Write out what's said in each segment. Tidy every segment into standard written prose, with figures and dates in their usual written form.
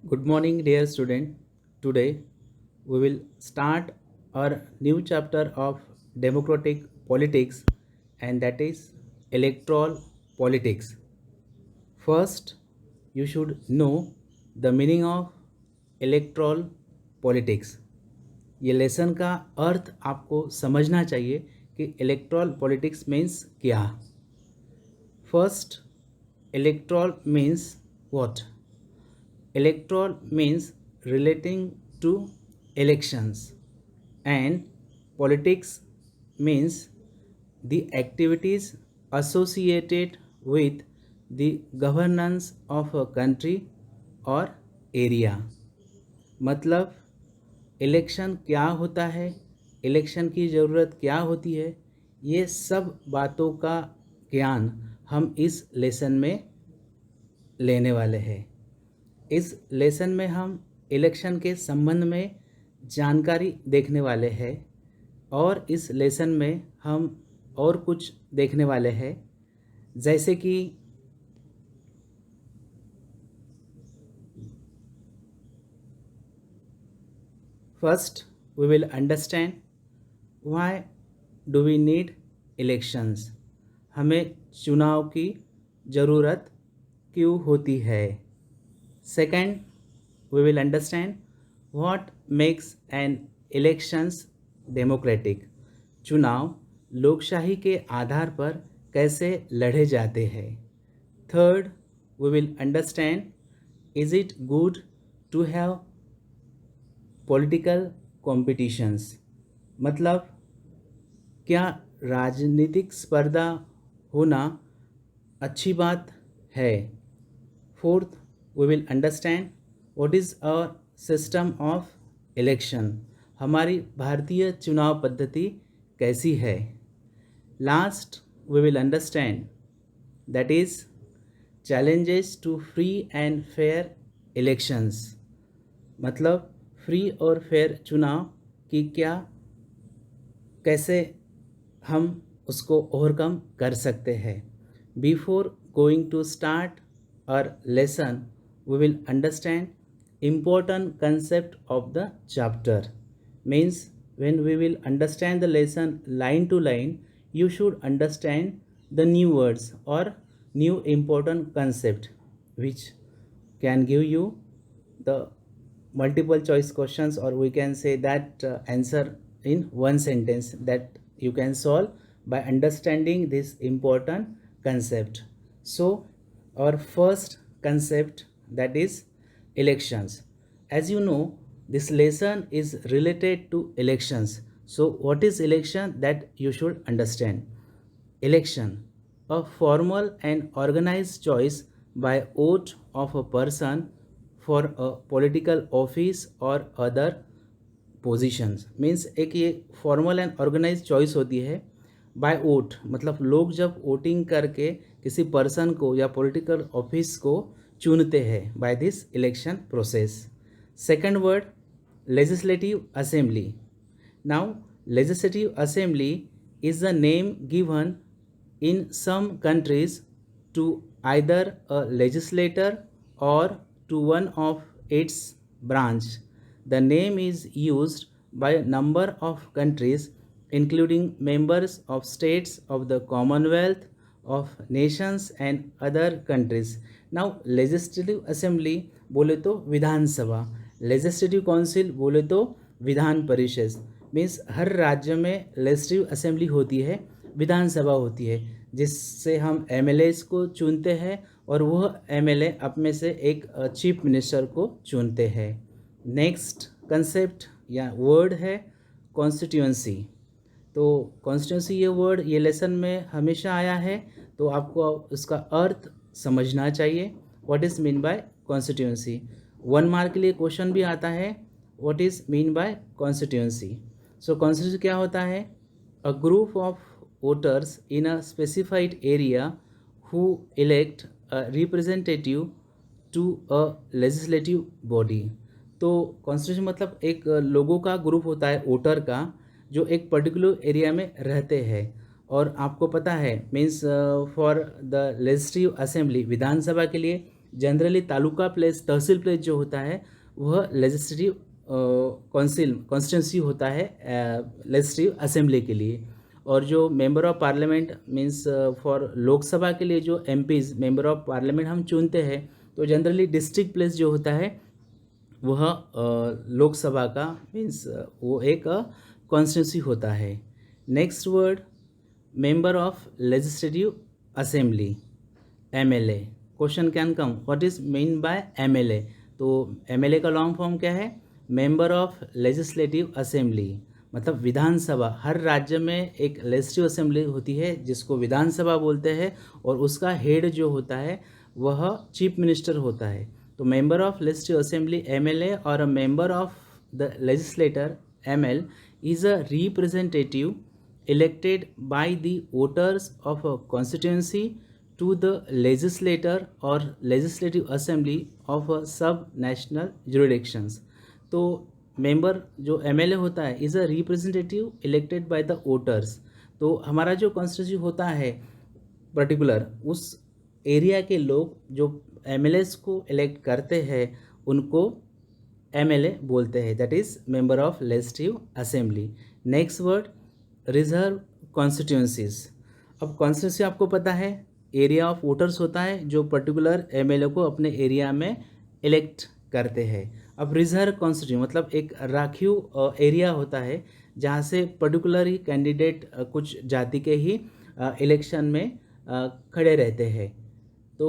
Good morning, dear student. Today we will start our new chapter of democratic politics, and that is electoral politics. First, you should know the meaning of electoral politics. ये lesson का अर्थ आपको समझना चाहिए कि erectile politics means क्या. First, electoral means what? Electoral means relating to elections, and politics means the activities associated with the governance of a country or area. मतलब election क्या होता है, इलेक्शन की ज़रूरत क्या होती है, ये सब बातों का ज्ञान हम इस लेसन में लेने वाले हैं. इस लेसन में हम इलेक्शन के संबंध में जानकारी देखने वाले हैं और इस लेसन में हम और कुछ देखने वाले हैं, जैसे कि first we will understand why do we need elections. हमें चुनाव की ज़रूरत क्यों होती है. Second, we will understand what makes an elections democratic. चुनाव लोकशाही के आधार पर कैसे लड़े जाते हैं. Third, we will understand, is it good to have political competitions? मतलब क्या राजनीतिक स्पर्धा होना अच्छी बात है. Fourth, we will understand what is our system of election. हमारी भारतीय चुनाव पद्धति कैसी है. Last, we will understand that is challenges to free and fair elections. मतलब फ्री और फेयर चुनाव की क्या कैसे हम उसको ओवरकम कर सकते हैं. Before going to start our lesson, we will understand important concept of the chapter. Means when we will understand the lesson line to line, you should understand the new words or new important concept which can give you the multiple choice questions, or we can say that answer in one sentence that you can solve by understanding this important concept. So our first concept, that is elections. As you know, this lesson is related to elections. So what is election, that you should understand. Election, a formal and organized choice by vote of a person for a political office or other positions. Means एक ये formal and organise choice होती है bye vote. मतलब लोग जब voting करके किसी person को या पॉलिटिकल ऑफिस को चुनते हैं by this election process. Second word, legislative assembly. Now legislative assembly is the name given in some countries to either a legislator or to one of its branch. The name is used by a number of countries including members of states of the Commonwealth of nations and other countries. Now legislative assembly बोले तो विधानसभा, legislative council बोले तो Vidhan Parishad. Means हर राज्य में legislative assembly होती है, विधानसभा होती है, जिससे हम एमएलएस को चुनते हैं और वह एमएलए अपने से एक चीफ मिनिस्टर को चुनते हैं. नेक्स्ट कंसेप्ट या वर्ड है कॉन्स्टिट्यूएंसी. तो कॉन्स्टिट्यूएंसी ये वर्ड ये लेसन में हमेशा आया है, तो आपको उसका अर्थ समझना चाहिए. What is mean by constituency. 1 mark के लिए क्वेश्चन भी आता है, what is mean by constituency. So constituency क्या होता है. A group of voters in a specified area who elect a representative to a legislative body. तो कॉन्स्टिट्यूशन मतलब एक लोगों का ग्रुप होता है वोटर का, जो एक पर्टिकुलर एरिया में रहते हैं. और आपको पता है means for the legislative assembly, Vidhan Sabha के लिए generally taluka place, tehsil place जो होता है वह लेजिस्लेटिव कॉन्स्टिट्यूंसी होता है लेजिस्लेटिव असेंबली के लिए। और जो member of parliament means for Lok Sabha के लिए जो एमपीज मेंबर ऑफ पार्लियामेंट हम चुनते हैं, तो जनरली डिस्ट्रिक्ट प्लेस जो होता है वह लोकसभा का मीन्स वो एक कॉन्स्टिट्यूंसी होता है। Next word, member of legislative assembly, MLA. Question can come, what is mean bye MLA? तो एमएलए का लॉन्ग फॉर्म क्या है? मेंबर ऑफ लेजिस्लेटिव असेंबली, मतलब विधानसभा। हर राज्य में एक लेजिस्लेटिव असेंबली होती है जिसको विधानसभा बोलते हैं, और उसका हेड जो होता है वह चीफ मिनिस्टर होता है। तो member of legislative assembly MLA और a member of the legislator ML is a representative elected by the voters of a constituency to the legislature or legislative assembly of a sub-national jurisdictions। तो member जो MLA होता है is a representative elected by the voters. तो हमारा जो constituency होता है particular, उस एरिया के लोग जो एमएलएस को इलेक्ट करते हैं उनको एमएलए बोलते हैं, that is member of legislative assembly. Next word, reserve constituencies. अब कॉन्स्टिट्यूंसी आपको पता है एरिया ऑफ वोटर्स होता है जो पर्टिकुलर एमएलए को अपने एरिया में इलेक्ट करते हैं। अब रिजर्व कॉन्स्टिट्यूंसी मतलब एक राखीव एरिया होता है जहाँ से पर्टिकुलर ही कैंडिडेट कुछ जाति के ही इलेक्शन में खड़े रहते हैं। तो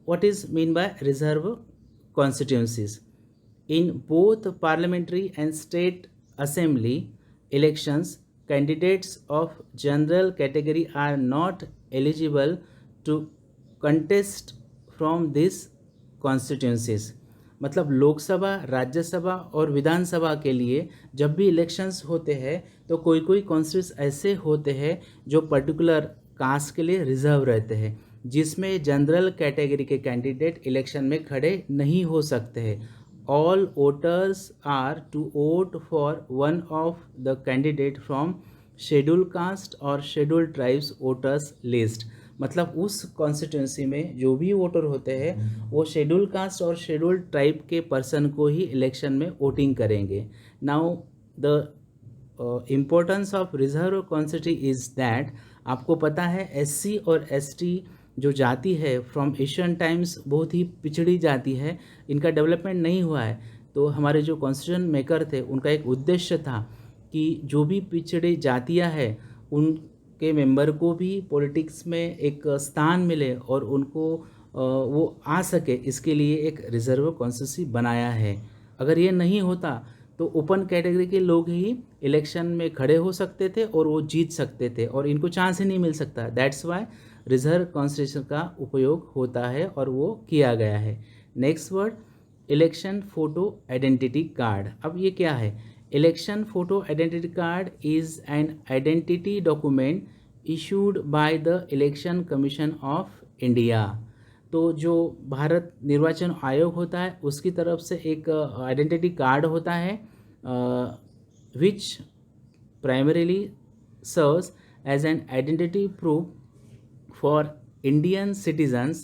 what is mean bye reserve constituencies? In both parliamentary and state assembly elections, candidates of general category are not eligible to contest from these constituencies। मतलब लोकसभा, राज्यसभा और विधानसभा के लिए जब भी इलेक्शंस होते हैं तो कोई कोई कॉन्स्टिट्यूंस ऐसे होते हैं जो पर्टिकुलर कास्ट के लिए रिजर्व रहते हैं, जिसमें जनरल कैटेगरी के कैंडिडेट इलेक्शन में खड़े नहीं हो सकते हैं। All voters are to vote for one of the candidate from scheduled caste or scheduled tribes voters list। मतलब उस कॉन्स्टिट्यूंसी में जो भी वोटर होते हैं वो शेड्यूल कास्ट और शेड्यूल ट्राइब के पर्सन को ही इलेक्शन में वोटिंग करेंगे। Now the importance of reserve constituency is that, आपको पता है एससी और एसटी जो जाति है फ्रॉम एशियन टाइम्स बहुत ही पिछड़ी जाति है, इनका डेवलपमेंट नहीं हुआ है। तो हमारे जो कॉन्स्टिट्यूशन मेकर थे उनका एक उद्देश्य था कि जो भी पिछड़ी जातियां हैं उनके मेंबर को भी पॉलिटिक्स में एक स्थान मिले और उनको वो आ सके, इसके लिए एक रिजर्व कॉन्स्टिट्यूंसी बनाया है। अगर ये नहीं होता तो ओपन कैटेगरी के लोग ही इलेक्शन में खड़े हो सकते थे और वो जीत सकते थे और इनको चांस ही नहीं मिल सकता। दैट्स वाई रिजर्व कॉन्स्टिट्यूशन का उपयोग होता है और वो किया गया है। Next word, election photo identity card. अब ये क्या है? Election photo identity card is an identity document issued by the election commission of India. तो जो भारत निर्वाचन आयोग होता है उसकी तरफ से एक आइडेंटिटी कार्ड होता है which primarily serves as an identity proof for Indian citizens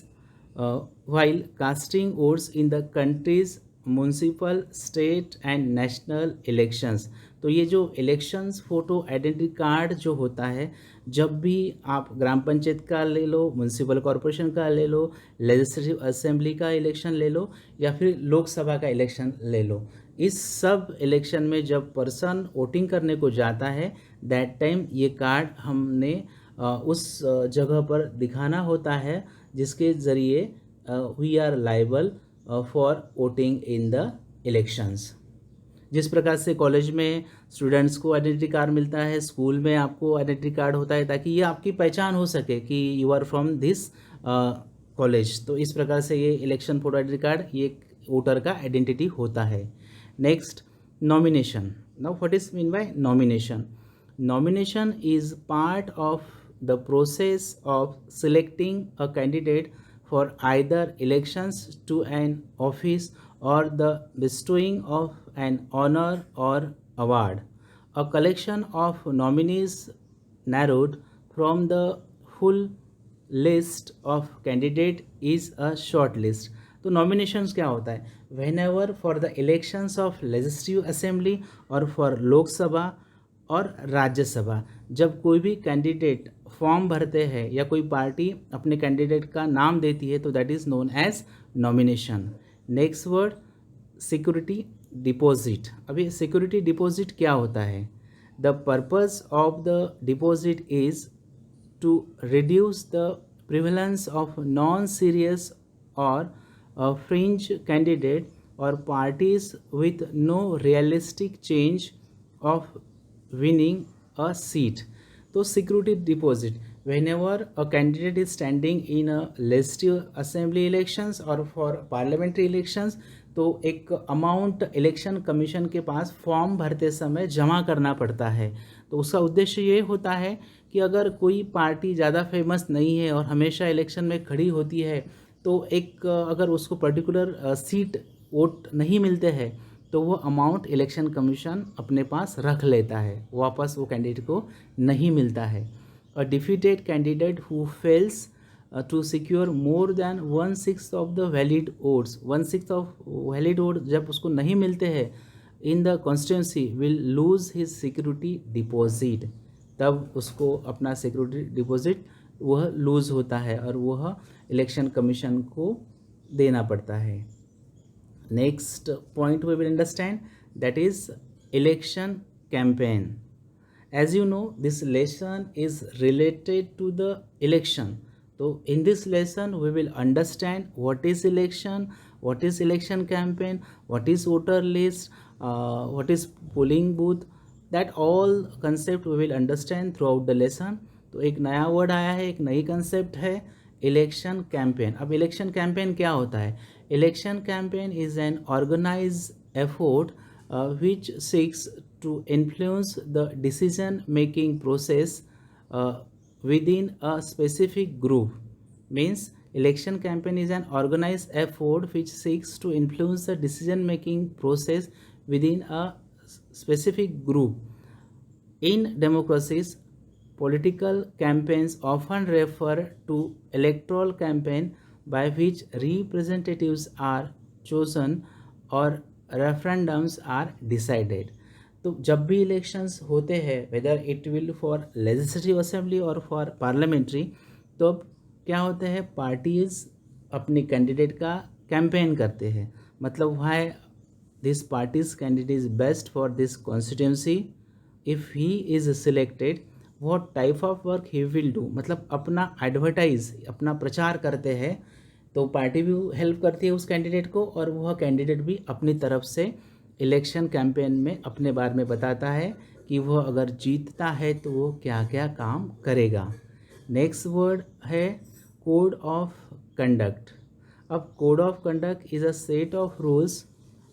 while casting votes in the country's municipal, state and national elections। तो ये जो इलेक्शंस फोटो आइडेंटिटी कार्ड जो होता है, जब भी आप ग्राम पंचायत का ले लो, म्यूनसिपल कॉरपोरेशन का ले लो, लेजिस्लेटिव असेंबली का इलेक्शन ले लो या फिर लोकसभा का इलेक्शन ले लो, इस सब इलेक्शन में जब पर्सन वोटिंग करने को जाता है दैट टाइम ये कार्ड हमने उस जगह पर दिखाना होता है जिसके ज़रिए we are liable for voting in the elections. जिस प्रकार से कॉलेज में स्टूडेंट्स को आइडेंटिटी कार्ड मिलता है, स्कूल में आपको आइडेंटिटी कार्ड होता है ताकि ये आपकी पहचान हो सके कि you are from this college. तो इस प्रकार से ये इलेक्शन फोटो आइडेंटिटी कार्ड ये वोटर का आइडेंटिटी होता है। Next, nomination. Now what is mean by nomination? Nomination is part of the process of selecting a candidate for either elections to an office or the bestowing of an honor or award. A collection of nominees narrowed from the full list of candidate is a short list। तो nominations क्या होता है, when ever for the elections of legislative assembly और for Lok Sabha और राज्यसभा, जब कोई भी candidate form भरते हैं या कोई पार्टी अपने कैंडिडेट का नाम देती है तो that is known as nomination. Next word security deposit. अभी सिक्योरिटी डिपॉजिट क्या होता है, the purpose of the deposit is to reduce the prevalence of non serious और फ्रिंज कैंडिडेट और parties with no realistic change of winning a seat. तो security deposit, whenever a candidate is standing in a legislative assembly elections और for parliamentary elections, तो एक amount election commission के पास form भरते समय जमा करना पड़ता है। तो उसका उद्देश्य ये होता है कि अगर कोई पार्टी ज़्यादा फेमस नहीं है और हमेशा इलेक्शन में खड़ी होती है, तो एक अगर उसको पर्टिकुलर सीट वोट नहीं मिलते हैं तो वो अमाउंट इलेक्शन कमीशन अपने पास रख लेता है, वापस वो कैंडिडेट को नहीं मिलता है। A defeated candidate who fails to secure more than 1/6 of the valid votes, 1/6 of valid vote जब उसको नहीं मिलते हैं in the constituency will lose his security deposit, तब उसको अपना सिक्योरिटी डिपॉजिट वह लूज़ होता है और वह इलेक्शन कमीशन को देना पड़ता है। Next point we will understand, that is election campaign. As you know, this lesson is related to the election. So in this lesson we will understand what is election, what is election campaign, what is voter list, what is polling booth, that all concept we will understand throughout the lesson. तो एक नया word आया है, एक नई concept है, election campaign. अब election campaign क्या होता है, election campaign is an organised effort which seeks to influence the decision making process within a specific group. Means election campaign is an organized effort which seeks to influence the decision making process within a specific group. In democracies, political campaigns often refer to electoral campaign by which representatives are chosen or referendums are decided. तो जब भी elections होते हैं, whether it will for legislative assembly और for parliamentary, तो अब क्या होते हैं, पार्टीज अपने कैंडिडेट का कैंपेन करते हैं। मतलब why this parties candidate is best for this constituency, if he is selected what type of work he will do, मतलब अपना एडवर्टाइज, अपना प्रचार करते हैं। तो पार्टी भी हेल्प करती है उस कैंडिडेट को और वह कैंडिडेट भी अपनी तरफ से इलेक्शन कैंपेन में अपने बारे में बताता है कि वह अगर जीतता है तो वो क्या क्या काम करेगा। नेक्स्ट वर्ड है कोड ऑफ कंडक्ट। अब code of conduct is a set of rules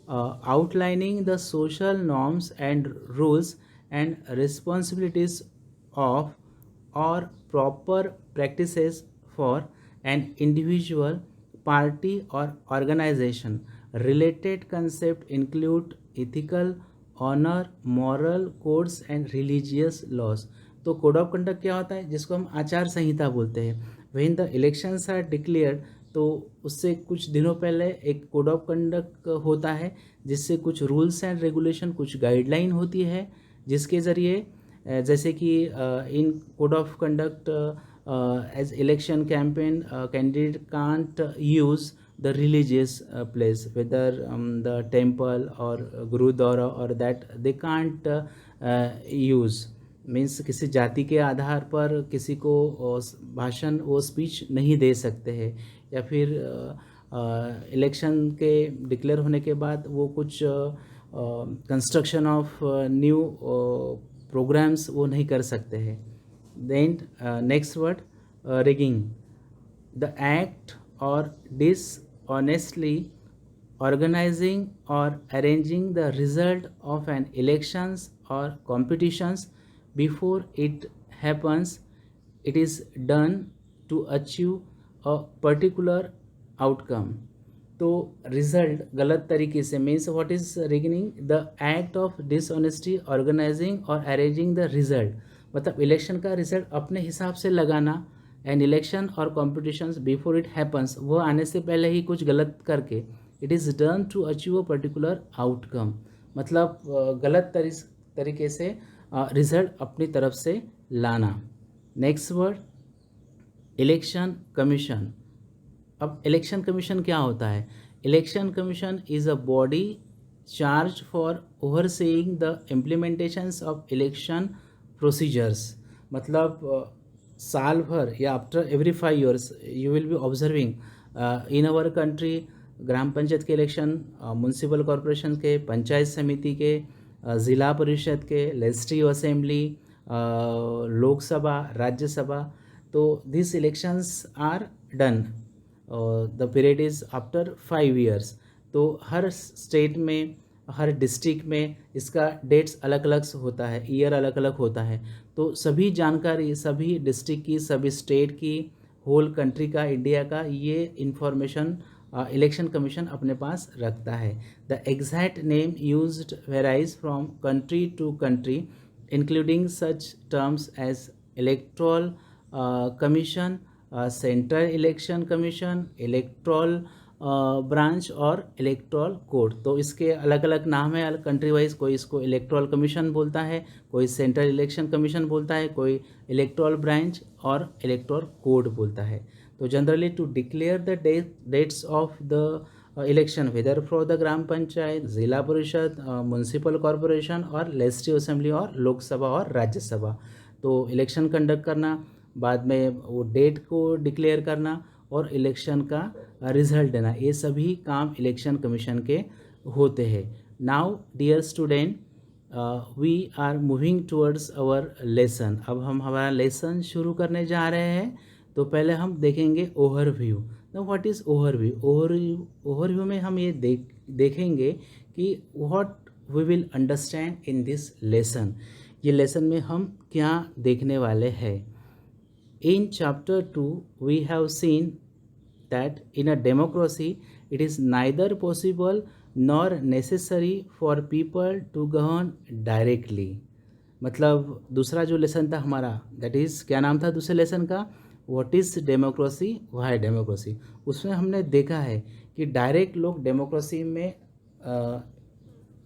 outlining the social norms and rules and responsibilities of or proper practices for an individual, party or organization. Related concepts include ethical, honor, moral codes and religious laws. तो code of conduct क्या होता है, जिसको हम आचार संहिता बोलते हैं। When the elections are declared, तो उससे कुछ दिनों पहले एक कोड ऑफ कंडक्ट होता है जिससे कुछ रूल्स एंड रेगुलेशन, कुछ गाइडलाइन होती है जिसके ज़रिए जैसे कि in code of conduct as election campaign candidate can't use the religious place, whether the temple or gurdwara or that they can't use. Means किसी जाति के आधार पर किसी को भाषण वो स्पीच नहीं दे सकते हैं, या फिर इलेक्शन के डिक्लेयर होने के बाद वो कुछ कंस्ट्रक्शन ऑफ न्यू प्रोग्राम्स वो नहीं कर सकते हैं। Then next word rigging, the act or dishonestly organising or arranging the result of an elections or competitions before it happens, it is done to achieve a particular outcome. तो result गलत तरीके से, means what is rigging, the act of dishonesty organising or arranging the result, मतलब election का result अपने हिसाब से लगाना an election or competitions before it happens, वो आने से पहले ही कुछ गलत करके, it is done to achieve a particular outcome, मतलब गलत तरीके से रिजल्ट अपनी तरफ से लाना। Next word election commission. अब इलेक्शन कमीशन क्या होता है? Election commission is a body charge for overseeing the implementations of election procedures, मतलब साल भर या after every 5 years you will be observing in our country gram panchayat के इलेक्शन, म्यूनसिपल कॉरपोरेशन के, पंचायत समिति के, ज़िला परिषद के, लेजिस्लेटिव असेंबली, लोकसभा, राज्यसभा। तो this elections are done, the period is after 5 years। तो हर स्टेट में, हर डिस्ट्रिक्ट में इसका डेट्स अलग अलग होता है, ईयर अलग अलग होता है। तो सभी जानकारी सभी डिस्ट्रिक्ट की, सभी स्टेट की, होल कंट्री का, इंडिया का, ये इन्फॉर्मेशन इलेक्शन कमीशन अपने पास रखता है। The exact name used varies from country to country, including such terms as electoral commission, central election commission, electoral branch और इलेक्ट्रल कोड। तो इसके अलग अलग नाम है कंट्री वाइज, कोई इसको इलेक्ट्रल कमीशन बोलता है, कोई सेंट्रल इलेक्शन कमीशन बोलता है, कोई इलेक्ट्रल ब्रांच और इलेक्ट्रल कोड बोलता है। तो generally to declare the dates of the election whether for the gram panchayat, zila parishad, municipal corporation or legislative assembly or Lok Sabha और राज्यसभा। तो इलेक्शन कंडक्ट करना, बाद में वो डेट को डिक्लेयर करना और इलेक्शन का रिजल्ट देना, ये सभी काम इलेक्शन कमीशन के होते हैं। Now dear student, we are moving towards our lesson. अब हम हमारा लेसन शुरू करने जा रहे हैं। तो पहले हम देखेंगे overview. Now what is overview? Overview में हम ये देखेंगे कि what we will understand in this lesson. ये लेसन में हम क्या देखने वाले हैं। In chapter 2, we have seen that in a democracy, it is neither possible nor necessary for people to govern directly। मतलब दूसरा जो लेसन था हमारा, दैट इज़ क्या नाम था दूसरे लेसन का? What is democracy, why democracy. उसमें हमने देखा है कि डायरेक्ट लोग डेमोक्रेसी में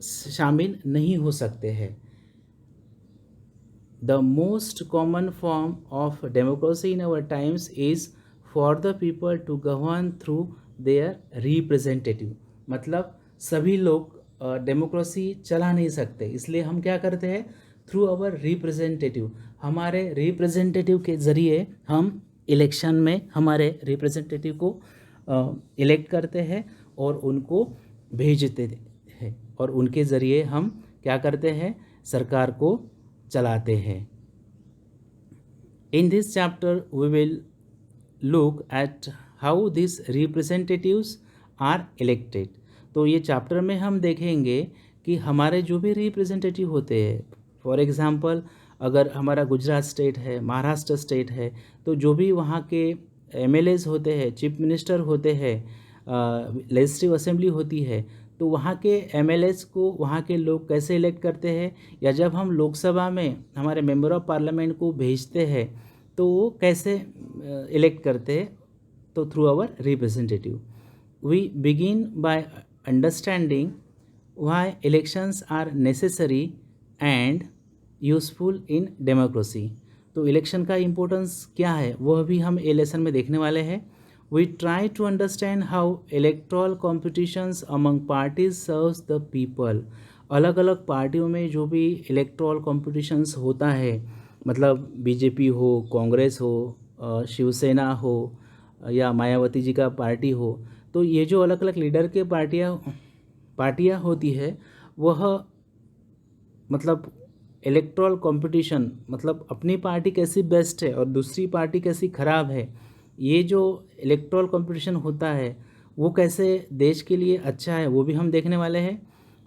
शामिल नहीं हो सकते हैं। The most common form of democracy in our times is for the people to govern through their representative। मतलब सभी लोग डेमोक्रेसी चला नहीं सकते, इसलिए हम क्या करते हैं? Through our representative. हमारे रिप्रेजेंटेटिव के ज़रिए हम इलेक्शन में हमारे रिप्रेजेंटेटिव को इलेक्ट करते हैं और उनको भेजते हैं, और उनके ज़रिए हम क्या करते हैं? सरकार को चलाते हैं। In this chapter we will look at how this representatives are elected. तो ये चैप्टर में हम देखेंगे कि हमारे जो भी रिप्रेजेंटेटिव होते हैं, फॉर एग्जांपल अगर हमारा गुजरात स्टेट है, महाराष्ट्र स्टेट है, तो जो भी वहाँ के एमएलएज होते हैं, चीफ मिनिस्टर होते हैं, लेजिस्लेटिव असेंबली होती है, तो वहाँ के एमएलएज को वहाँ के लोग कैसे इलेक्ट करते हैं, या जब हम लोकसभा में हमारे मेंबर ऑफ पार्लियामेंट को भेजते हैं तो वो कैसे इलेक्ट करते हैं? तो through our representative. We begin by understanding why elections are necessary and useful in democracy. तो इलेक्शन का इम्पोर्टेंस क्या है वह भी हम ए लेसन में देखने वाले हैं। We try to understand how electoral competitions among parties serves the people। अलग अलग पार्टियों में जो भी इलेक्ट्रल कॉम्पिटिशन्स होता है, मतलब बीजेपी हो, कांग्रेस हो, शिवसेना हो या मायावती जी का पार्टी हो, तो ये जो अलग अलग लीडर के पार्टियाँ होती है, वह मतलब इलेक्ट्रल कंपटीशन, मतलब अपनी पार्टी कैसी बेस्ट है और दूसरी पार्टी कैसी ख़राब है, ये जो इलेक्ट्रल कंपटीशन होता है वो कैसे देश के लिए अच्छा है, वो भी हम देखने वाले हैं।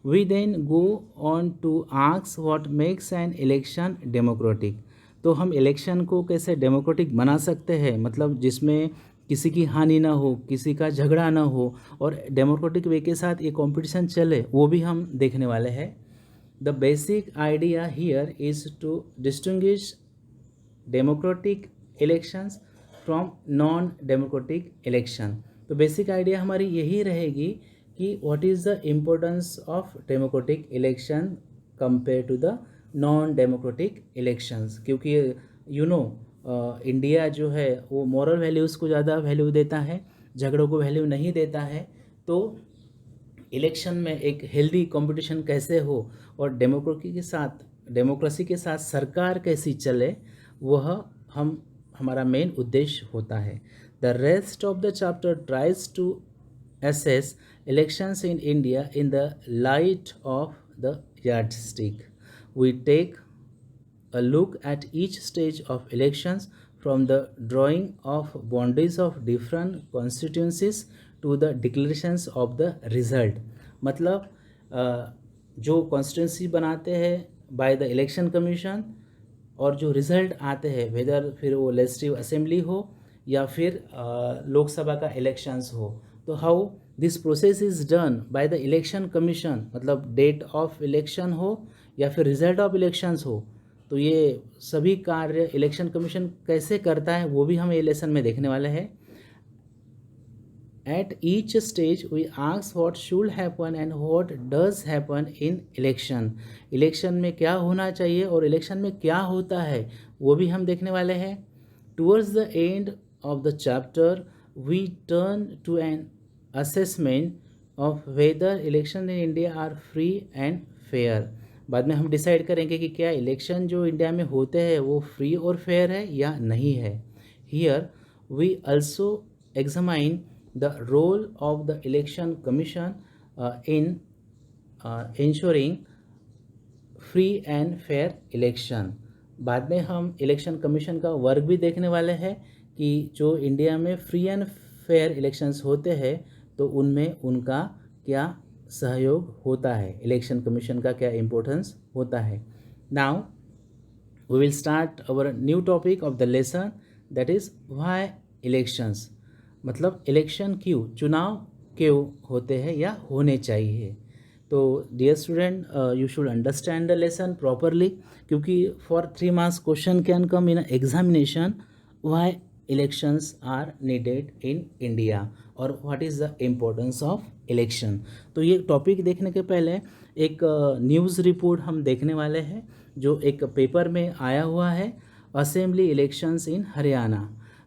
We then go on to ask what makes an election democratic. तो हम इलेक्शन को कैसे डेमोक्रेटिक बना सकते हैं, मतलब जिसमें किसी की हानि ना हो, किसी का झगड़ा ना हो और डेमोक्रेटिक वे के साथ ये कंपटीशन चले, वो भी हम देखने वाले हैं। The basic idea here is to distinguish democratic elections from non democratic election. तो बेसिक आइडिया हमारी यही रहेगी कि what is the importance of democratic election compare to the non democratic elections, क्योंकि इंडिया जो है वो मॉरल वैल्यूज़ को ज़्यादा वैल्यू देता है, झगड़ों को वैल्यू नहीं देता है। तो इलेक्शन में एक हेल्दी कंपटीशन कैसे हो और डेमोक्रेसी के साथ सरकार कैसी चले, वह हमारा मेन उद्देश्य होता है। The rest of the chapter tries to assess elections in India in the light of the yardstick. We take a look at each stage of elections from the drawing of boundaries of different constituencies to the declarations of the result. मतलब जो constituency बनाते हैं by the election commission और जो result आते हैं, weather फिर वो लेजिस्लेटिव असेंबली हो या फिर लोकसभा का इलेक्शंस हो, तो how this process is done by the election commission, मतलब डेट ऑफ इलेक्शन हो या फिर रिजल्ट ऑफ इलेक्शंस हो, तो ये सभी कार्य इलेक्शन कमीशन कैसे करता है वो भी हम ये लेसन में देखने वाले हैं। At each stage we ask what should happen and what does happen in election. Election में क्या होना चाहिए और इलेक्शन में क्या होता है वो भी हम देखने वाले हैं। Towards the end of the chapter we turn to an assessment of whether elections in India are free and fair। बाद में हम डिसाइड करेंगे कि क्या इलेक्शन जो इंडिया में होते हैं वो फ्री और फेयर है या नहीं है। Here we also examine the role of the election commission in ensuring free and fair election. बाद में हम इलेक्शन कमीशन का वर्क भी देखने वाले हैं कि जो इंडिया में फ्री एंड फेयर इलेक्शंस होते हैं तो उनमें उनका क्या सहयोग होता है, इलेक्शन कमीशन का क्या इम्पोर्टेंस होता है। Now we will start our new topic of the lesson, that is why elections. मतलब इलेक्शन क्यों, चुनाव क्यों होते हैं या होने चाहिए। तो dear student, you should understand the lesson properly, क्योंकि for 3 marks question can come in examination, why elections are needed in India or what is the importance of election. तो ये टॉपिक देखने के पहले एक न्यूज़ रिपोर्ट हम देखने वाले हैं जो एक पेपर में आया हुआ है, असेंबली इलेक्शंस इन हरियाणा।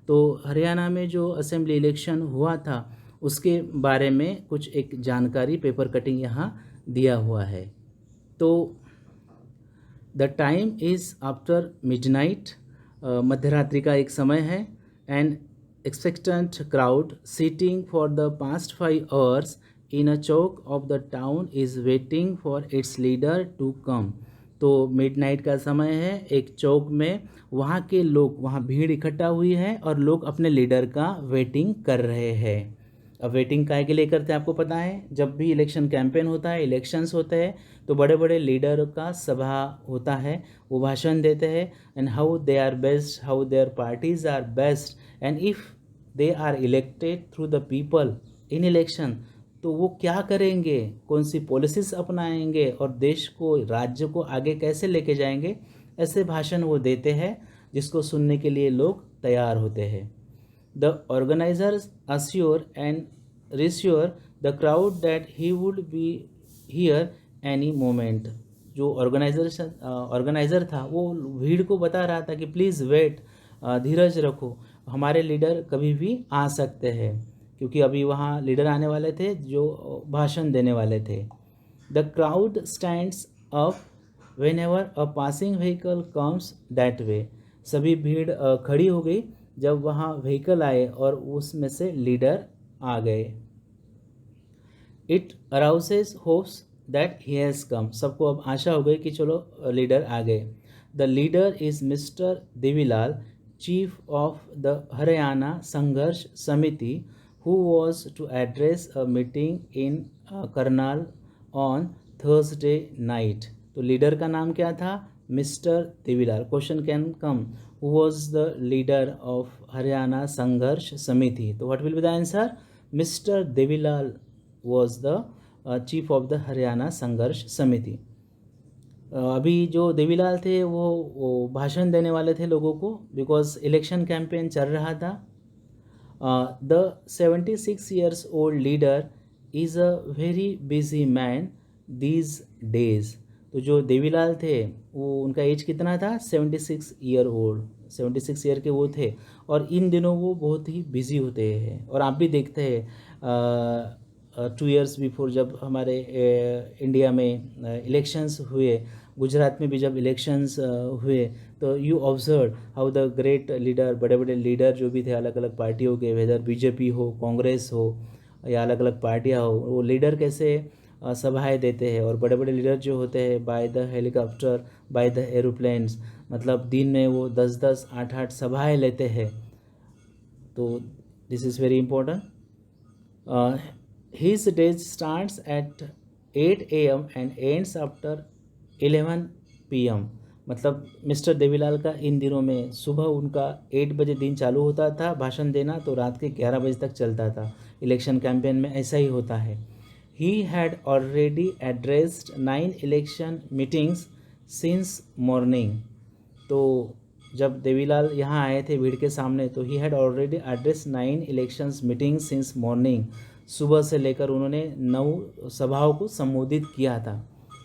तो हरियाणा में जो असेंबली इलेक्शन हुआ था उसके बारे में कुछ एक जानकारी पेपर कटिंग यहाँ दिया हुआ है। तो the time is after midnight, मध्यरात्रि का एक समय है। And expectant crowd sitting for the past 5 hours in a chowk of the town is waiting for its leader to come. तो मिडनाइट का समय है, एक चौक में वहाँ के लोग, वहाँ भीड़ इकट्ठा हुई है और लोग अपने लीडर का वेटिंग कर रहे हैं। अब वेटिंग काहे के लिए करते हैं आपको पता है, जब भी इलेक्शन कैंपेन होता है, इलेक्शंस होते हैं, तो बड़े बड़े लीडर का सभा होता है, वो भाषण देते हैं and how they are best, how their parties are best, and if they are elected through the people in election, तो वो क्या करेंगे, कौन सी पॉलिसीज़ अपनाएंगे और देश को, राज्य को आगे कैसे लेके जाएंगे, ऐसे भाषण वो देते हैं जिसको सुनने के लिए लोग तैयार होते हैं। The organizers assure and reassure the crowd that he would be here any moment। जो ऑर्गेनाइज़र था वो भीड़ को बता रहा था कि प्लीज़ वेट, धीरज रखो, हमारे लीडर कभी भी आ सकते हैं, क्योंकि अभी वहाँ लीडर आने वाले थे जो भाषण देने वाले थे। The crowd stands up whenever a passing vehicle comes that way। सभी भीड़ खड़ी हो गई जब वहाँ व्हीकल आए और उसमें से लीडर आ गए। It arouses hopes that he has come. सबको अब आशा हो गई कि चलो लीडर आ गए। The leader is mister Devilal, chief of the Haryana Sangharsh Samiti, who was to address a meeting in Karnal on Thursday night. तो लीडर का नाम क्या था, mister Devilal. Question can come, who was the leader of Haryana Sangharsh Samiti, तो what will be the answer, mister Devilal was the chief of the Haryana Sangharsh Samiti. अभी जो देवीलाल थे वो भाषण देने वाले थे लोगों को, बिकॉज इलेक्शन कैंपेन चल रहा था The 76 years old leader is a very busy man these days. तो जो देवीलाल थे वो उनका एज कितना था? 76 ईयर ओल्ड, 76 ईयर के वो थे और इन दिनों वो बहुत ही बिजी होते हैं। और आप भी देखते हैं 2 इयर्स बिफोर जब हमारे इंडिया में इलेक्शंस हुए, गुजरात में भी जब इलेक्शंस हुए, तो you observe how the great leader, बड़े बड़े लीडर जो भी थे अलग अलग पार्टियों के, वेदर बीजेपी हो, कांग्रेस हो या अलग अलग पार्टियां हो, वो लीडर कैसे सभाएं देते हैं। और बड़े बड़े लीडर जो होते हैं by the helicopter, by the aeroplanes, मतलब दिन में वो 10-10, 8-8 सभाएं लेते हैं। तो this is very important. His day starts at 8 a.m. and ends after 11 p.m. मतलब मिस्टर देवीलाल का इन दिनों में सुबह उनका 8 बजे दिन चालू होता था भाषण देना, तो रात के 11 बजे तक चलता था। इलेक्शन कैंपेन में ऐसा ही होता है. He had already addressed 9 election meetings since morning. तो जब देवीलाल यहाँ आए थे भीड़ के सामने, तो he had already address 9 elections meeting since morning. सुबह से लेकर उन्होंने 9 सभाओं को संबोधित किया था.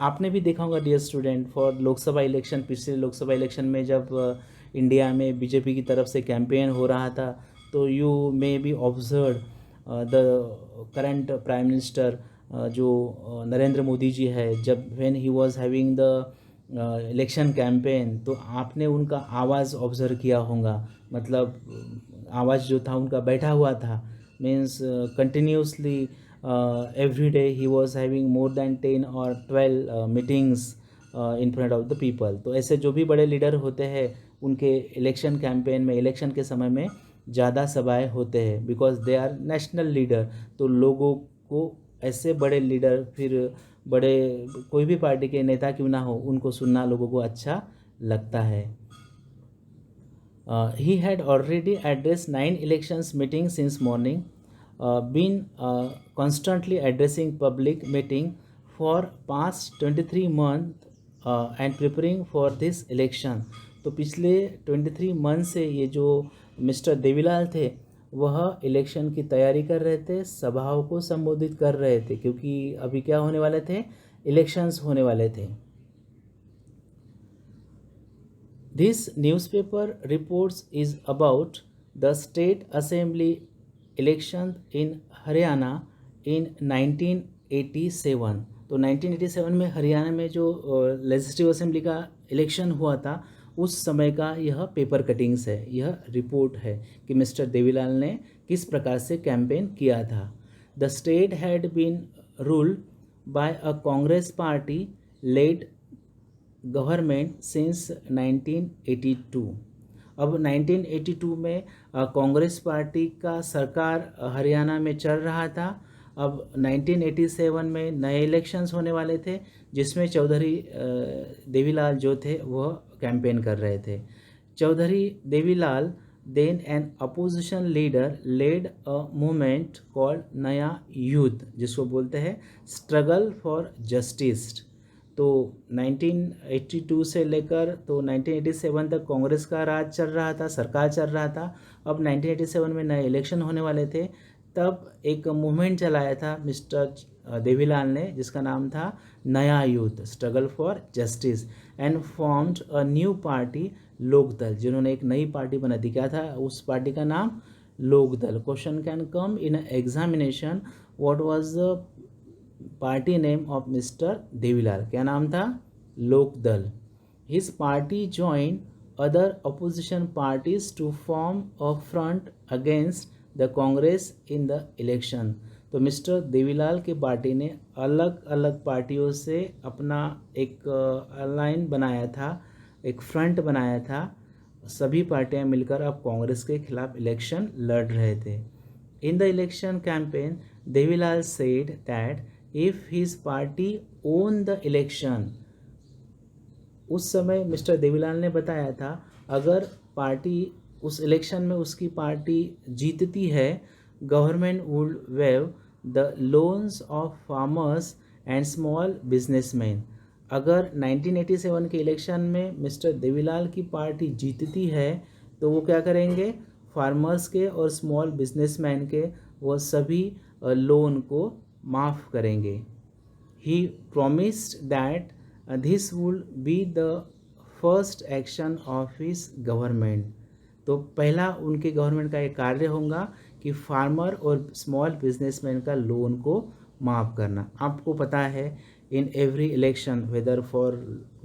आपने भी देखा होगा dear student, for Lok Sabha election, पिछले लोकसभा इलेक्शन में जब इंडिया में बीजेपी की तरफ से कैंपेन हो रहा था, तो you may be observe the current prime minister जो नरेंद्र मोदी जी है, जब when he was having the election campaign, तो आपने उनका आवाज़ ऑब्ज़र्व किया होगा. मतलब आवाज़ जो था उनका बैठा हुआ था, means continuously every day he was having more than 10 और 12 meetings in front of the people. तो ऐसे जो भी बड़े लीडर होते हैं उनके इलेक्शन कैंपेन में, इलेक्शन के समय में ज़्यादा सभाएं होते हैं, because they are national leader. तो लोगों को ऐसे बड़े लीडर, फिर बड़े कोई भी पार्टी के नेता क्यों ना हो, उनको सुनना लोगों को अच्छा लगता है. He had already addressed 9 elections meetings since morning, been constantly addressing public meeting for past 23 months and preparing for this election. तो पिछले 23 मंथ से ये जो मिस्टर देवीलाल थे वह इलेक्शन की तैयारी कर रहे थे, सभाओं को संबोधित कर रहे थे, क्योंकि अभी क्या होने वाले थे? इलेक्शंस होने वाले थे. This newspaper reports is about the state assembly election in Haryana in 1987. तो 1987 में हरियाणा में जो लेजिस्लेटिव असेंबली का इलेक्शन हुआ था, उस समय का यह पेपर कटिंग्स है, यह रिपोर्ट है कि मिस्टर देवीलाल ने किस प्रकार से कैंपेन किया था. The state had been ruled by a Congress party led government since 1982. अब 1982 में कांग्रेस पार्टी का सरकार हरियाणा में चल रहा था. अब 1987 में नए इलेक्शंस होने वाले थे, जिसमें चौधरी देवीलाल जो थे वह कैंपेन कर रहे थे. Chaudhary Devilal, then an opposition leader, led a movement called Nyaya Yudh, जिसको बोलते हैं स्ट्रगल फॉर जस्टिस. तो 1982 से लेकर तो 1987 तक कांग्रेस का राज चल रहा था, सरकार चल रहा था. अब 1987 में नए इलेक्शन होने वाले थे, तब एक मूवमेंट चलाया था मिस्टर देवीलाल ने, जिसका नाम था Nyaya Yudh, struggle for justice, and formed a new party, Lok Dal, जिन्होंने एक नई पार्टी बना दी. क्या था उस पार्टी का नाम? Lok Dal. Question can come in examination, what was the party name of mister Devilal? क्या नाम था? Lok Dal. His party join other opposition parties to form a front against the Congress in the election. तो मिस्टर देवीलाल की पार्टी ने अलग अलग पार्टियों से अपना एक लाइन बनाया था, एक फ्रंट बनाया था. सभी पार्टियां मिलकर अब कांग्रेस के खिलाफ इलेक्शन लड़ रहे थे. इन the election campaign Devilal said that if his party own the election, उस समय मिस्टर देवीलाल ने बताया था अगर पार्टी उस इलेक्शन में उसकी पार्टी जीतती है, government would wave the loans of farmers and small businessman. अगर 1987 के इलेक्शन में मिस्टर देवीलाल की पार्टी जीतती है, तो वो क्या करेंगे? फार्मर्स के और स्मॉल बिजनेसमैन के वो सभी लोन को माफ़ करेंगे। He promised that this would be the first action of his government। तो पहला उनके गवर्नमेंट का एक कार्य होगा कि फार्मर और स्मॉल बिजनेसमैन का लोन को माफ़ करना। आपको पता है in every election whether for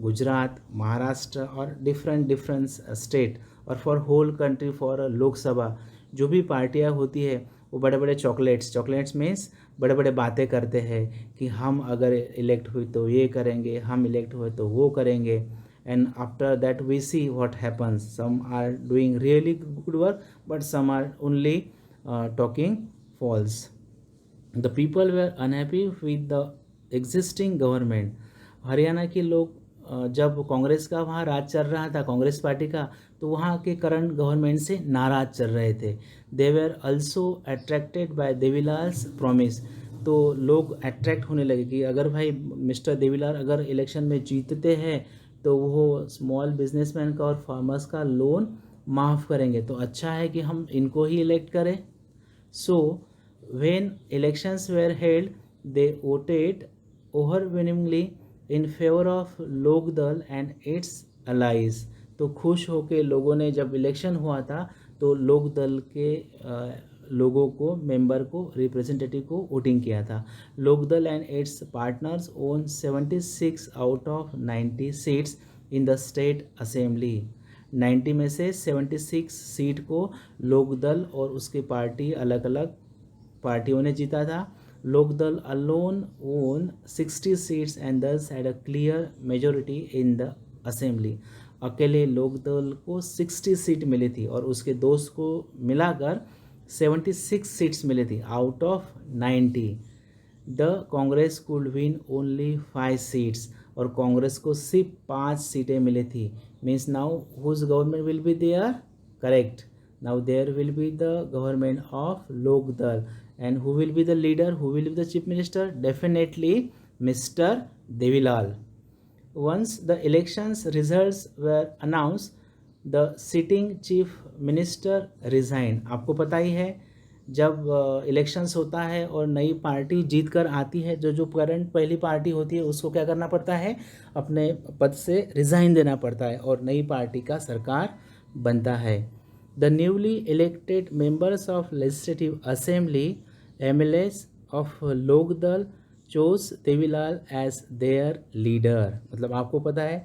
Gujarat, Maharashtra और डिफरेंट स्टेट और for whole country for Lok Sabha, जो भी पार्टियां होती है वो बड़े बड़े चॉकलेट्स मीन्स बड़े बड़े बातें करते हैं कि हम अगर इलेक्ट हुए तो ये करेंगे, हम इलेक्ट हुए तो वो करेंगे। And after that we see what happens, some are doing really good work but some are only talking false. The people were unhappy with the existing government. Haryana के लोग जब कांग्रेस का वहाँ राज चल रहा था, कांग्रेस पार्टी का, तो वहाँ के करंट गवर्नमेंट से नाराज चल रहे थे। They were also attracted by Devilal's promise. तो लोग अट्रैक्ट होने लगे कि अगर भाई मिस्टर देवीलाल अगर इलेक्शन में जीतते हैं तो वो स्मॉल बिजनेसमैन का और फार्मर्स का लोन माफ़ करेंगे, तो अच्छा है कि हम इनको ही इलेक्ट करें। So when elections were held they voted overwhelmingly in favour of Lok Dal and its allies. तो खुश होके लोगों ने जब इलेक्शन हुआ था तो लोकदल के लोगों को, मेंबर को, रिप्रेजेंटेटिव को वोटिंग किया था। Lok Dal and its partners won 76 out of 90 seats in the state assembly. 90 में से 76 सीट को लोकदल और उसकी पार्टी अलग अलग पार्टियों ने जीता था। Lok Dal alone won 60 seats and thus had a clear majority in the assembly। अकेले लोकदल को 60 सीट मिली थी और उसके दोस्त को मिलाकर 76 सीट्स मिली थी out of 90। The Congress could win only 5 seats और कांग्रेस को सिर्फ 5 सीटें मिली थी। Means now whose government will be there? Correct, now there will be the government of Lokdal, and who will be the leader, who will be the chief minister? Definitely Mr. Devilal। Once the elections results were announced, the sitting chief minister resigned। आपको पता ही है जब elections होता है और नई party जीत कर आती है, जो करंट पहली पार्टी होती है उसको क्या करना पड़ता है? अपने पद से रिज़ाइन देना पड़ता है और नई पार्टी का सरकार बनता है। The newly elected members of Legislative Assembly, MLAs of Lokdal, chose Devilal as their leader। मतलब आपको पता है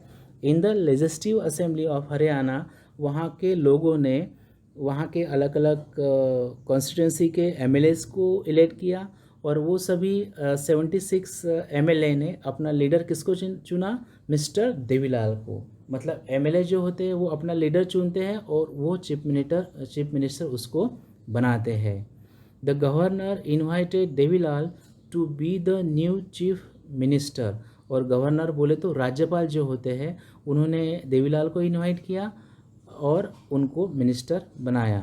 in the legislative assembly of Haryana वहाँ के लोगों ने वहाँ के अलग अलग कॉन्स्टिट्यूंसी के MLAs को इलेक्ट किया और वो सभी 76 MLA ने अपना लीडर किसको चुना? मिस्टर देवीलाल को। मतलब MLA जो होते हैं वो अपना लीडर चुनते हैं और वो चीफ मिनिस्टर उसको बनाते हैं। The governor invited Devilal to be the new chief minister. और गवर्नर बोले तो राज्यपाल जो होते हैं उन्होंने देवीलाल को इन्वाइट किया और उनको मिनिस्टर बनाया।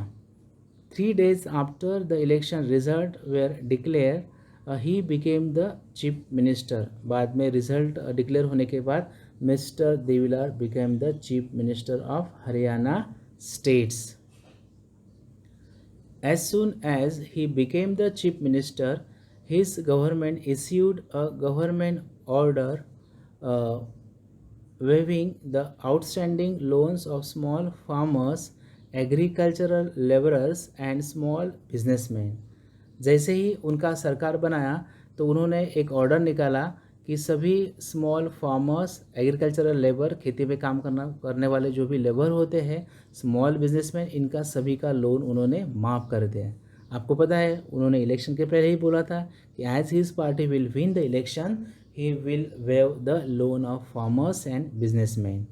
3 days after the election result were declared, he became the chief minister। बाद में रिजल्ट डिक्लेयर होने के बाद mister Devilal became the chief minister of Haryana states। As soon as he became the chief minister, his government issued a government order waiving the outstanding loans of small farmers, agricultural labourers and small businessman. जैसे ही उनका सरकार बनाया तो उन्होंने एक order निकाला कि सभी स्मॉल फार्मर्स, एग्रीकल्चरल लेबर, खेती में काम करने वाले जो भी लेबर होते हैं, स्मॉल बिजनेसमैन, इनका सभी का लोन उन्होंने माफ़ कर दिया। आपको पता है उन्होंने इलेक्शन के पहले ही बोला था कि as his party will win the election he will waive the loan of farmers and businessman.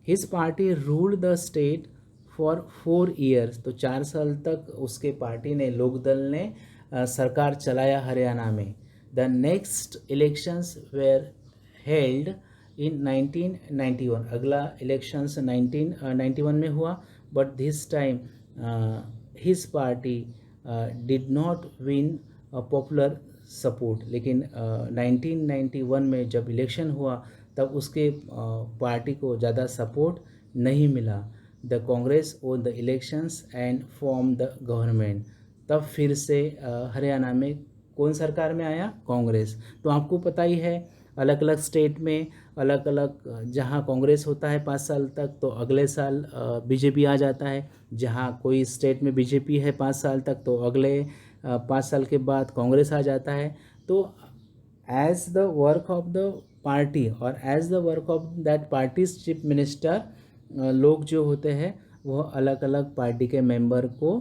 His party ruled the state for 4 years। तो 4 साल तक उसके पार्टी ने, लोकदल ने सरकार चलाया हरियाणा में। The next elections were held in 1991। अगला इलेक्शंस 1991 में हुआ, but this time his party did not win popular support. लेकिन 1991 में जब इलेक्शन हुआ तब उसके पार्टी को ज़्यादा सपोर्ट नहीं मिला। The Congress won the elections and form the government. तब फिर से हरियाणा में कौन सरकार में आया? कांग्रेस। तो आपको पता ही है अलग अलग स्टेट में अलग अलग, जहाँ कांग्रेस होता है 5 साल तक तो अगले साल बीजेपी आ जाता है, जहाँ कोई स्टेट में बीजेपी है 5 साल तक तो अगले 5 साल के बाद कांग्रेस आ जाता है। तो as the work of the party or as the work of that party's chief minister, लोग जो होते हैं वो अलग अलग पार्टी के मेंबर को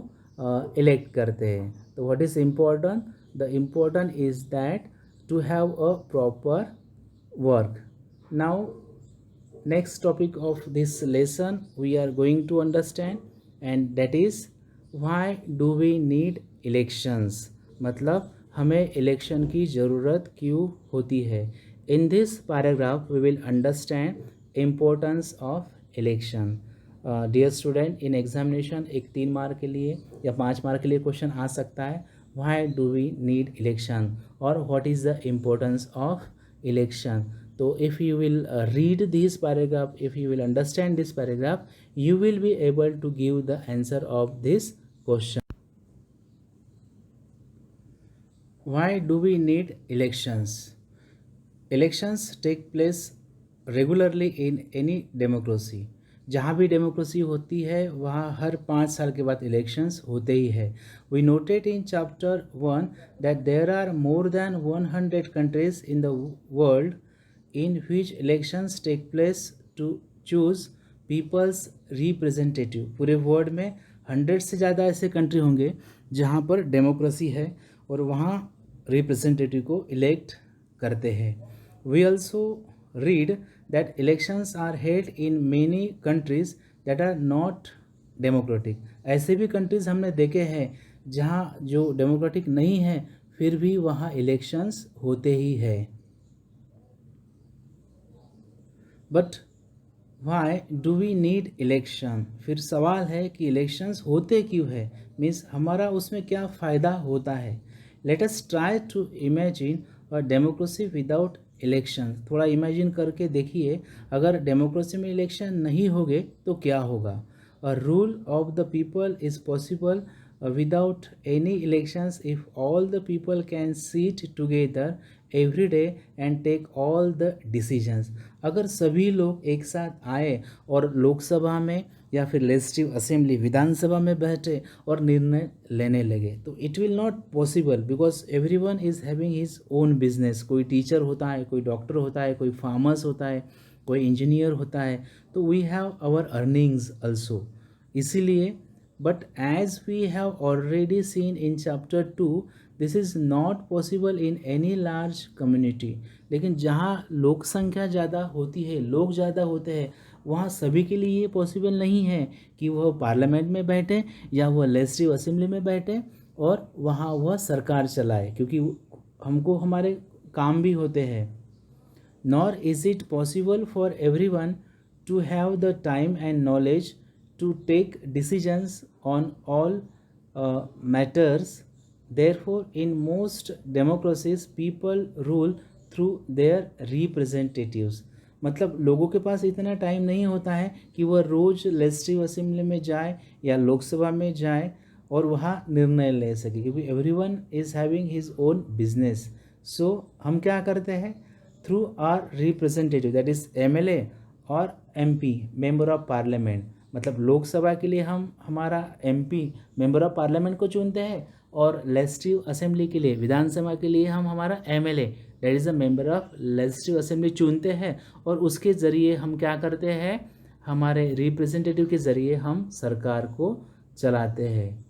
इलेक्ट करते हैं। तो what is important? The important is that to have a proper work. Now next topic of this lesson we are going to understand, and that is why do we need elections, मतलब हमें election की ज़रूरत क्यों होती है। In this paragraph we will understand importance of election. Dear student, in examination एक 3 mark के लिए या 5 मार्क के लिए क्वेश्चन आ सकता है, why do we need election or what is the importance of election. So if you will read this paragraph, if you will understand this paragraph, you will be able to give the answer of this question. Why do we need elections? Elections take place regularly in any democracy. जहाँ भी democracy होती है वहाँ हर 5 साल के बाद elections होते ही है। We noted in chapter 1 that there are more than 100 countries in the world in which elections take place to choose people's representative. पूरे वर्ल्ड में 100 से ज़्यादा ऐसे कंट्री होंगे जहाँ पर डेमोक्रेसी है और वहाँ रिप्रेजेंटेटिव को इलेक्ट करते हैं। We also read that elections are held in many countries that are not democratic. ऐसे भी कंट्रीज हमने देखे हैं जहाँ जो डेमोक्रेटिक नहीं है फिर भी वहाँ इलेक्शंस होते ही है। But why do we need election? फिर सवाल है कि इलेक्शंस होते क्यों है, मीन्स हमारा उसमें क्या फ़ायदा होता है। Let us try to imagine a democracy without election. थोड़ा इमेजिन करके देखिए अगर डेमोक्रेसी में इलेक्शन नहीं होंगे तो क्या होगा। A rule of the people is possible without any elections if all the people can sit together every day and take all the decisions. अगर सभी लोग एक साथ आए और लोकसभा में या फिर लेजिस्लेटिव असेंबली विधानसभा में बैठे और निर्णय लेने लगे तो it will not possible, because everyone is having his own business. कोई टीचर होता है, कोई डॉक्टर होता है, कोई फार्मर्स होता है, कोई इंजीनियर होता है, तो we have our earnings also. इसीलिए but as we have already seen in chapter 2 this is not possible in any large community. लेकिन जहाँ लोक संख्या ज़्यादा होती है, लोग ज़्यादा होते हैं, वहाँ सभी के लिए ये पॉसिबल नहीं है कि वह पार्लियामेंट में बैठे या वह लेजिस्लेटिव असेंबली में बैठे और वहाँ वह सरकार चलाए, क्योंकि हमको हमारे काम भी होते हैं। Nor is it possible for everyone to have the time and knowledge to take decisions on all matters. Therefore, in most democracies, people rule through their representatives. मतलब लोगों के पास इतना टाइम नहीं होता है कि वह रोज़ लेजिस्लेटिव असेंबली में जाए या लोकसभा में जाए और वहाँ निर्णय ले सके, क्योंकि everyone is having his own business. So हम क्या करते हैं? Through our representative, that is MLA और MP, मेंबर ऑफ पार्लियामेंट। मतलब लोकसभा के लिए हम हमारा MP मेंबर ऑफ पार्लियामेंट को चुनते हैं और लेजिस्लेटिव असेंबली के लिए, विधानसभा के लिए हम हमारा MLA that is a member of legislative assembly चुनते हैं और उसके ज़रिए हम क्या करते हैं? हमारे रिप्रेजेंटेटिव के ज़रिए हम सरकार को चलाते हैं।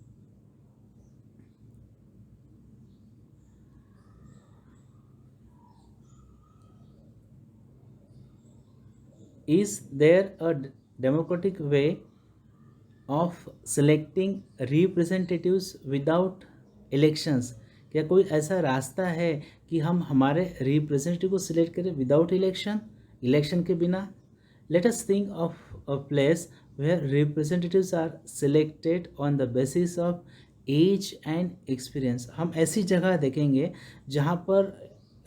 Is there a democratic way of selecting representatives without elections? क्या कोई ऐसा रास्ता है कि हम हमारे रिप्रेजेंटेटिव को सिलेक्ट करें विदाउट इलेक्शन के बिना? Let us think of a place where representatives are selected on the basis of age and experience. हम ऐसी जगह देखेंगे जहाँ पर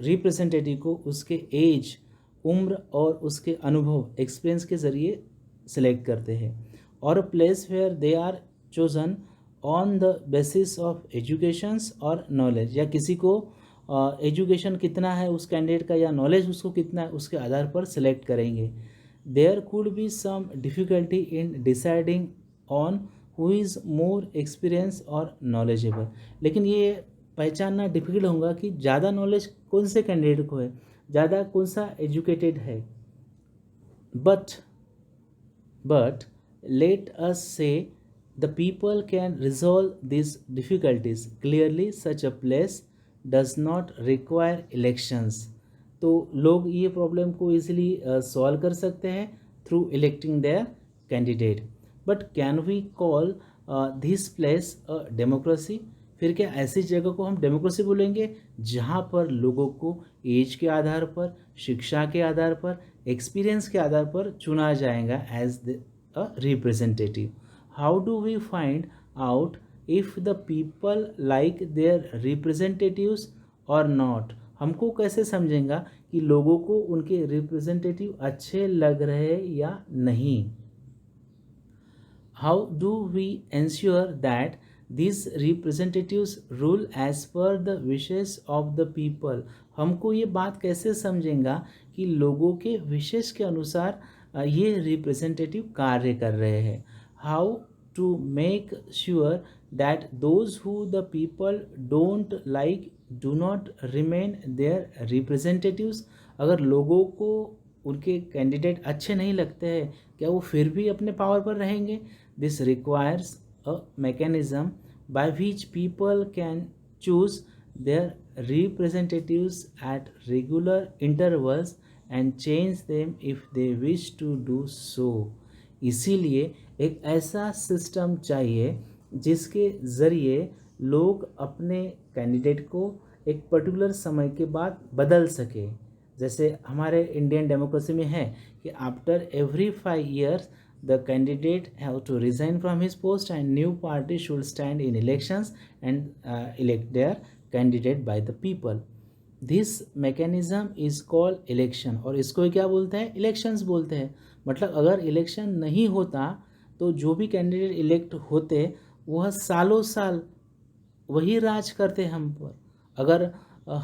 रिप्रेजेंटेटिव को उसके एज, उम्र और उसके अनुभव, एक्सपीरियंस के ज़रिए सिलेक्ट करते हैं। or a place where they are chosen on the basis of educations और knowledge, या किसी को एजुकेशन कितना है उस कैंडिडेट का या नॉलेज उसको कितना है उसके आधार पर सिलेक्ट करेंगे. There could be some difficulty in deciding on who is more experience और नॉलेजेबल. लेकिन ये पहचानना डिफिकल्ट होगा कि ज़्यादा नॉलेज कौन से कैंडिडेट को है, ज़्यादा कौन सा एजुकेटेड है. बट लेट अस से the people can resolve this difficulties clearly. Such a place does not require elections. तो लोग ये प्रॉब्लम को ईजिली सॉल्व कर सकते हैं through electing their candidate. But can we call this place a democracy. फिर क्या ऐसी जगह को हम डेमोक्रेसी बोलेंगे जहाँ पर लोगों को एज के आधार पर, शिक्षा के आधार पर, एक्सपीरियंस के आधार पर चुना जाएगा as a representative. How do we find out if the people like their representatives और नॉट. हमको कैसे समझेंगे कि लोगों को उनके रिप्रेजेंटेटिव अच्छे लग रहे या नहीं. How do we ensure that these representatives rule as per the wishes of the people. हमको ये बात कैसे समझेंगे कि लोगों के विशेष के अनुसार ये रिप्रेजेंटेटिव कार्य कर रहे हैं. How to make sure that those who the people don't like do not remain their representatives. अगर लोगों को उनके कैंडिडेट अच्छे नहीं लगते हैं, क्या वो फिर भी अपने पावर पर रहेंगे. This requires a mechanism by which people can choose their representatives at regular intervals and change them if they wish to do so. इसीलिए एक ऐसा सिस्टम चाहिए जिसके ज़रिए लोग अपने कैंडिडेट को एक पर्टिकुलर समय के बाद बदल सके. जैसे हमारे इंडियन डेमोक्रेसी में है कि after every 5 years the candidate have to resign from his post and new party should stand in elections and elect their candidate by the people. This mechanism is called election. और इसको क्या बोलते हैं, elections बोलते हैं. मतलब अगर election नहीं होता तो जो भी कैंडिडेट इलेक्ट होते वह सालों साल वही राज करते हम पर. अगर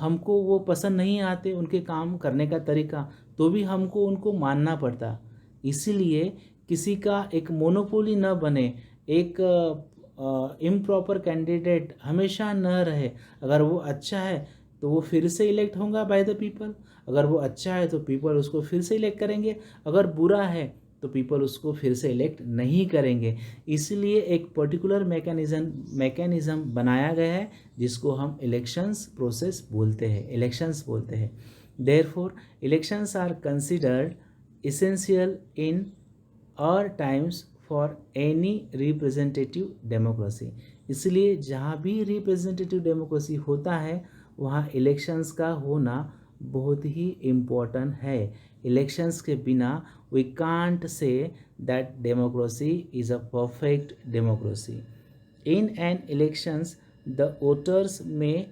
हमको वो पसंद नहीं आते उनके काम करने का तरीका तो भी हमको उनको मानना पड़ता. इसीलिए किसी का एक मोनोपोली न बने, एक इम्प्रॉपर कैंडिडेट हमेशा न रहे. अगर वो अच्छा है तो वो फिर से इलेक्ट होगा बाय द पीपल. अगर वो अच्छा है तो पीपल उसको फिर से इलेक्ट करेंगे. अगर बुरा है तो पीपल उसको फिर से इलेक्ट नहीं करेंगे. इसलिए एक पर्टिकुलर मैकेनिज़्म बनाया गया है जिसको हम इलेक्शंस प्रोसेस बोलते हैं, इलेक्शंस बोलते हैं. Therefore elections are considered essential in our times for any representative democracy. इसलिए जहाँ भी रिप्रेजेंटेटिव डेमोक्रेसी होता है वहाँ इलेक्शंस का होना बहुत ही इम्पोर्टेंट है. इलेक्शंस के बिना we can't say that democracy is a perfect democracy. In an elections the voters में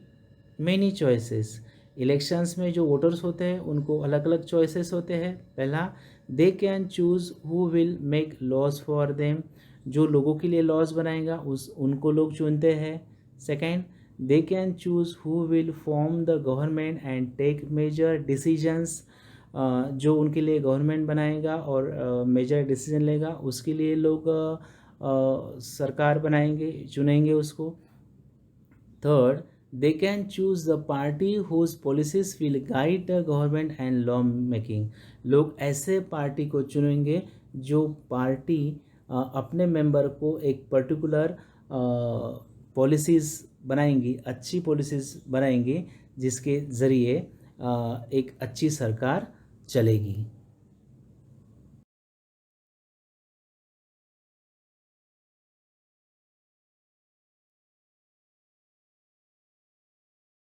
मेनी चॉइसेस. इलेक्शंस में जो वोटर्स होते हैं उनको अलग अलग चॉइसेस होते हैं. पहला, they can choose who will make laws for them. जो लोगों के लिए लॉज बनाएगा उनको लोग चुनते हैं. Second, they can choose who will form the government and take major decisions. जो उनके लिए गवर्नमेंट बनाएगा और मेजर डिसीजन लेगा उसके लिए लोग सरकार बनाएंगे, चुनेंगे उसको. Third, they can choose the party whose policies will guide the government and law making. लोग ऐसे पार्टी को चुनेंगे जो पार्टी अपने मेंबर को एक पर्टिकुलर पॉलिसीज़ बनाएंगी, अच्छी पॉलिसीज़ बनाएंगी जिसके ज़रिए एक अच्छी सरकार चलेगी.